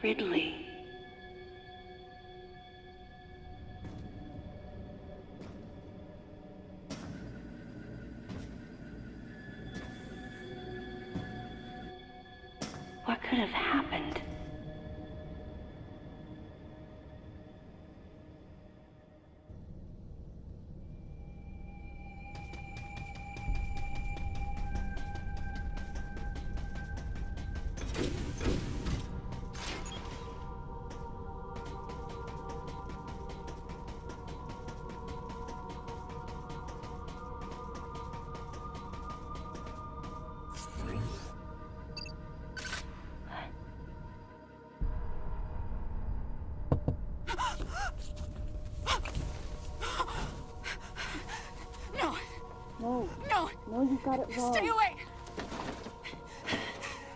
Ridley. What could have happened? No, you got it wrong. Stay away!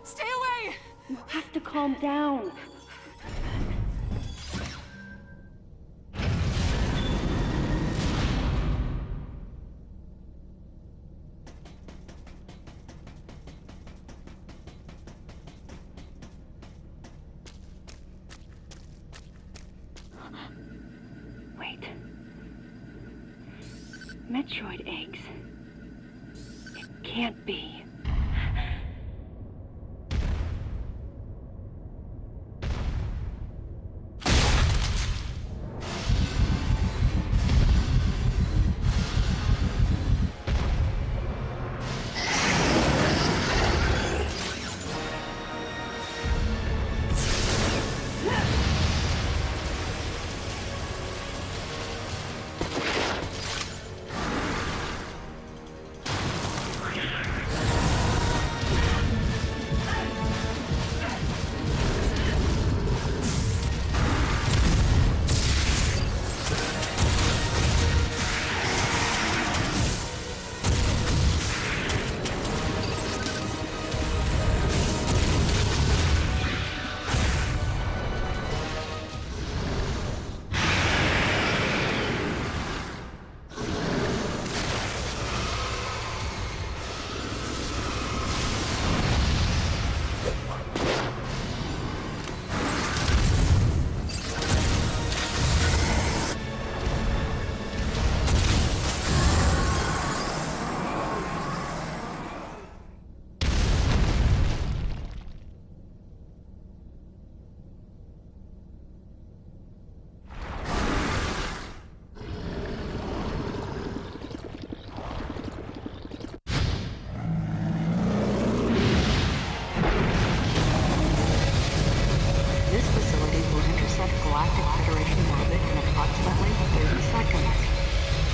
Stay away! You have to calm down. Wait. Metroid eggs. Can't be.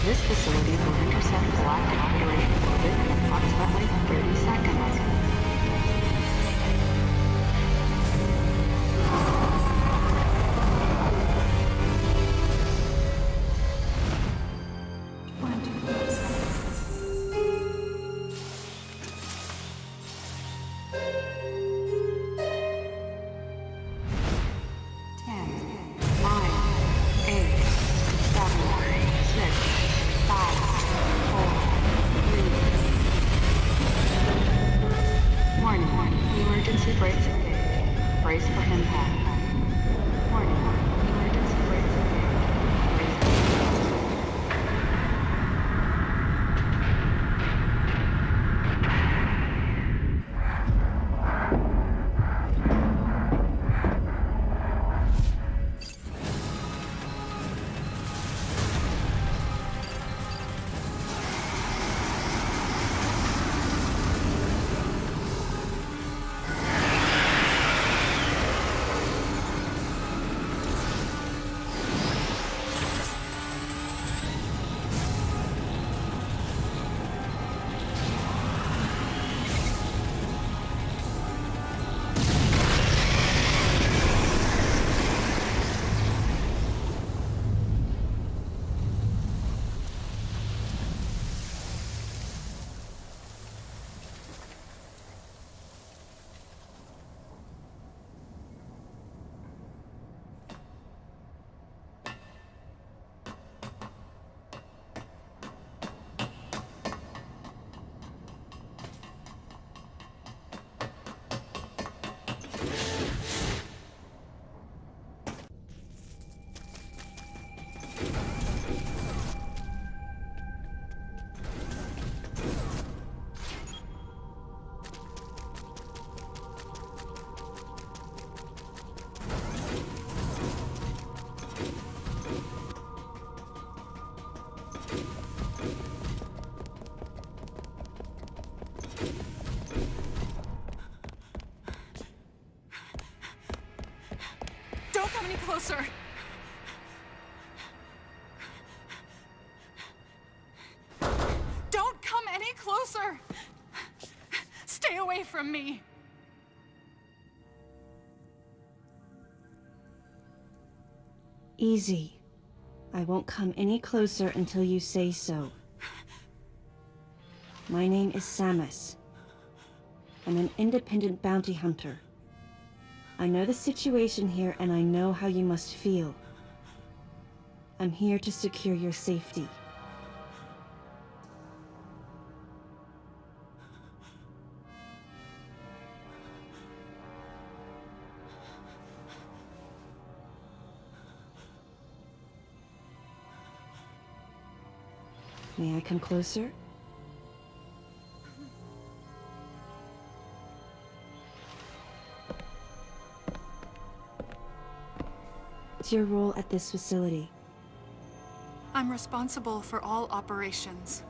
This facility will intercept Galactic Federation orbit in approximately 30 seconds. Brace for impact. Warning. Emergency brakes engaged. Brace for closer! Don't come any closer! Stay away from me! Easy. I won't come any closer until you say so. My name is Samus. I'm an independent bounty hunter. I know the situation here and I know how you must feel. I'm here to secure your safety. May I come closer? What's your role at this facility? I'm responsible for all operations.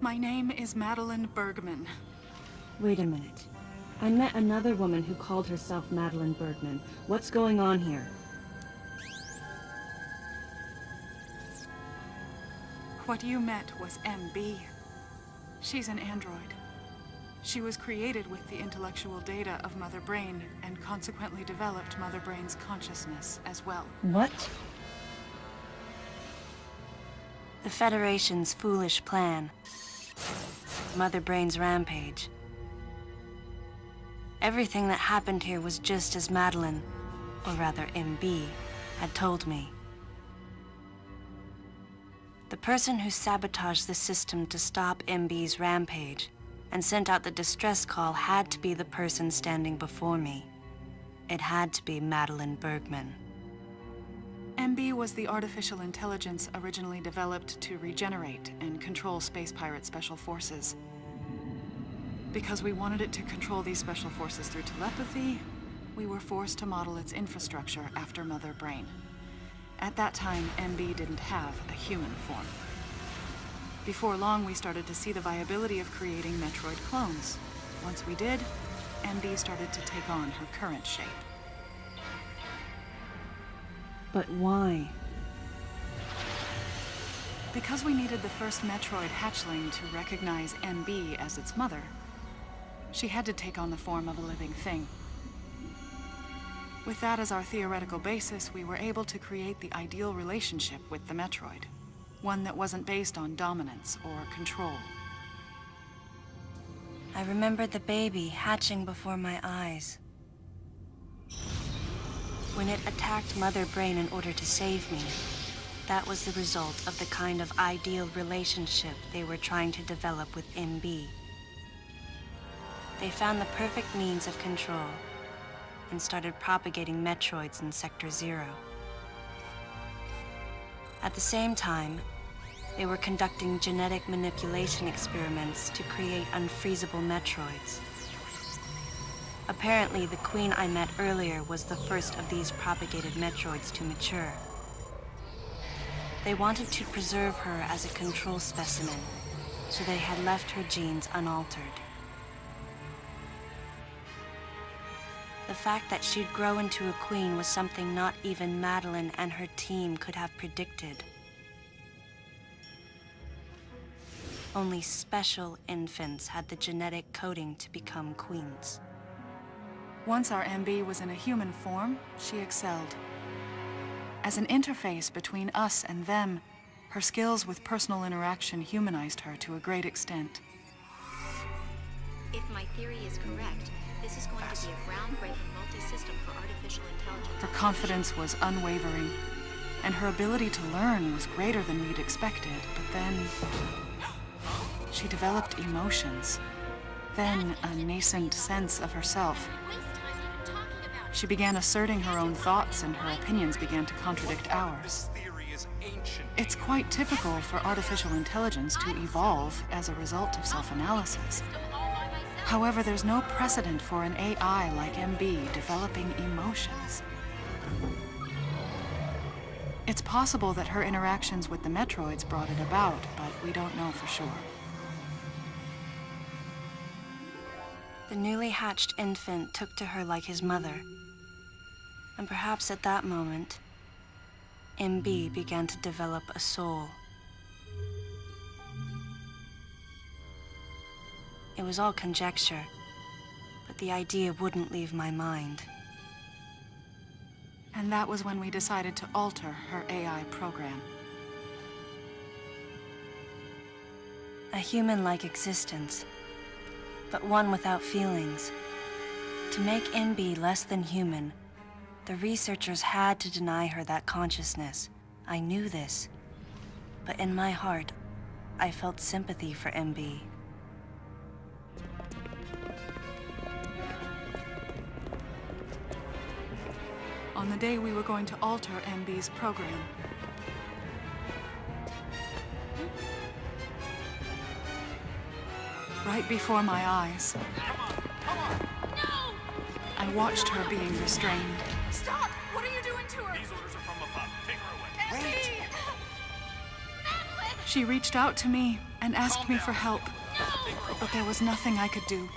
My name is Madeline Bergman. Wait a minute. I met another woman who called herself Madeline Bergman. What's going on here? What you met was MB. She's an android. She was created with the intellectual data of Mother Brain and consequently developed Mother Brain's consciousness as well. What? The Federation's foolish plan. Mother Brain's rampage. Everything that happened here was just as Madeline, or rather MB, had told me. The person who sabotaged the system to stop MB's rampage and sent out the distress call had to be the person standing before me. It had to be Madeline Bergman. MB was the artificial intelligence originally developed to regenerate and control space pirate special forces. Because we wanted it to control these special forces through telepathy, we were forced to model its infrastructure after Mother Brain. At that time, MB didn't have a human form. Before long, we started to see the viability of creating Metroid clones. Once we did, MB started to take on her current shape. But why? Because we needed the first Metroid hatchling to recognize MB as its mother, she had to take on the form of a living thing. With that as our theoretical basis, we were able to create the ideal relationship with the Metroid. One that wasn't based on dominance or control. I remember the baby hatching before my eyes. When it attacked Mother Brain in order to save me, that was the result of the kind of ideal relationship they were trying to develop with MB. They found the perfect means of control and started propagating Metroids in Sector 0. At the same time, they were conducting genetic manipulation experiments to create unfreezable Metroids. Apparently, the queen I met earlier was the first of these propagated Metroids to mature. They wanted to preserve her as a control specimen, so they had left her genes unaltered. The fact that she'd grow into a queen was something not even Madeline and her team could have predicted. Only special infants had the genetic coding to become queens. Once our MB was in a human form, she excelled. As an interface between us and them, her skills with personal interaction humanized her to a great extent. If my theory is correct, this is going to be a groundbreaking multi-system for artificial intelligence. Her confidence was unwavering, and her ability to learn was greater than we'd expected, but then she developed emotions, then a nascent sense of herself. She began asserting her own thoughts, and her opinions began to contradict ours. It's quite typical for artificial intelligence to evolve as a result of self-analysis. However, there's no precedent for an AI like MB developing emotions. It's possible that her interactions with the Metroids brought it about, but we don't know for sure. The newly hatched infant took to her like his mother. And perhaps at that moment, MB began to develop a soul. It was all conjecture, but the idea wouldn't leave my mind. And that was when we decided to alter her AI program. A human-like existence, but one without feelings. To make MB less than human, the researchers had to deny her that consciousness. I knew this, but in my heart, I felt sympathy for MB. On the day we were going to alter MB's program, right before my eyes, I watched her being restrained. Stop! What are you doing to her? These orders are from above. Take her away. Wait! Madeline! She reached out to me and asked Calm me down. for help, but there was nothing I could do.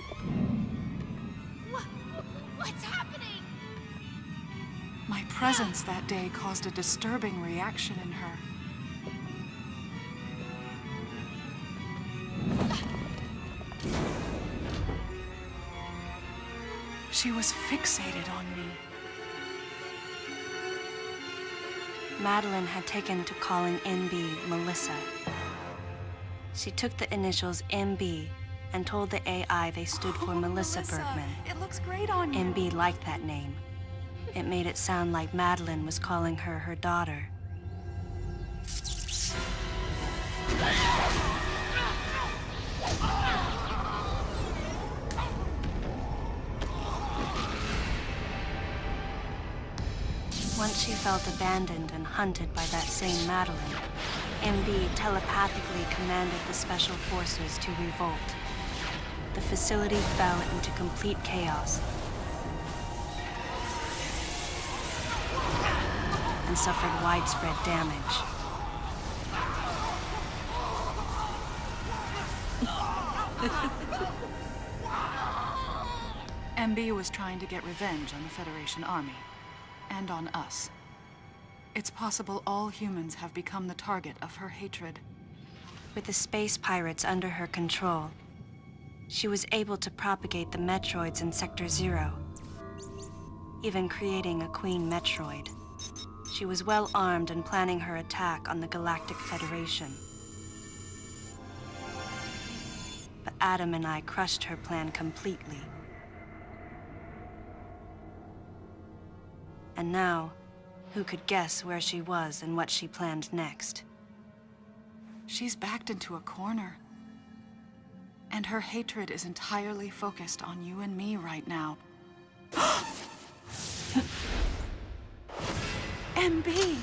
What's happening? My presence that day caused a disturbing reaction in her. She was fixated on me. Madeline had taken to calling MB Melissa. She took the initials MB and told the AI they stood for Melissa Bergman. It looks great on you. MB liked that name. It made it sound like Madeline was calling her her daughter. Once she felt abandoned and hunted by that same Madeline, MB telepathically commanded the special forces to revolt. The facility fell into complete chaos and suffered widespread damage. MB was trying to get revenge on the Federation Army. And on us. It's possible all humans have become the target of her hatred. With the space pirates under her control, she was able to propagate the Metroids in Sector 0, even creating a Queen Metroid. She was well armed and planning her attack on the Galactic Federation. But Adam and I crushed her plan completely. And now, who could guess where she was and what she planned next? She's backed into a corner. And her hatred is entirely focused on you and me right now. MB!